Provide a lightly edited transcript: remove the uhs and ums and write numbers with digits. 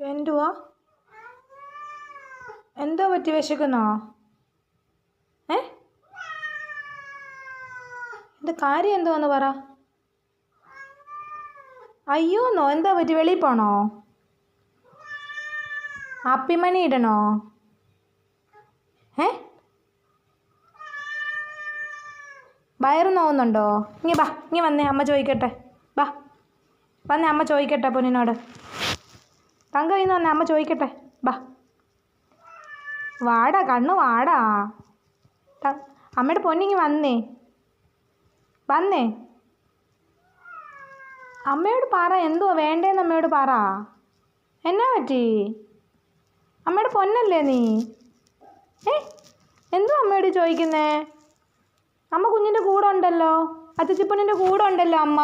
എന്തുവാ? എന്തോ പറ്റി, വിശക്കുന്നോ? എൻ്റെ കാര്യം എന്തുവാന്ന് പറ. അയ്യോന്നോ? എന്താ പറ്റി? വെളിയിൽ പോണോ? അപ്പിമണി ഇടണോ? വയറ് നോവുന്നുണ്ടോ? ഇങ്ങി ബാ, ഇങ്ങി വന്നേ, അമ്മ ചോദിക്കട്ടെ. ബാ വന്നേ, അമ്മ ചോദിക്കട്ടെ പൊന്നിനോട്. തങ്ക ഇന്ന് വന്നേ, അമ്മ ചോദിക്കട്ടെ. ബാ വാടാ കണ്ണു, വാടാ. അമ്മയുടെ പൊന്നിങ്ങി വന്നേ, വന്നേ. അമ്മയോട് പറ, എന്തുവാ വേണ്ടേന്ന് അമ്മയോട് പറ. എന്നാ പറ്റി? അമ്മയുടെ പൊന്നല്ലേ നീ? എന്തുവാ അമ്മയോട് ചോദിക്കുന്നേ? അമ്മ കുഞ്ഞിൻ്റെ കൂടെ ഉണ്ടല്ലോ, അച്ചച്ചിപ്പൊന്നിൻ്റെ കൂടെ ഉണ്ടല്ലോ അമ്മ.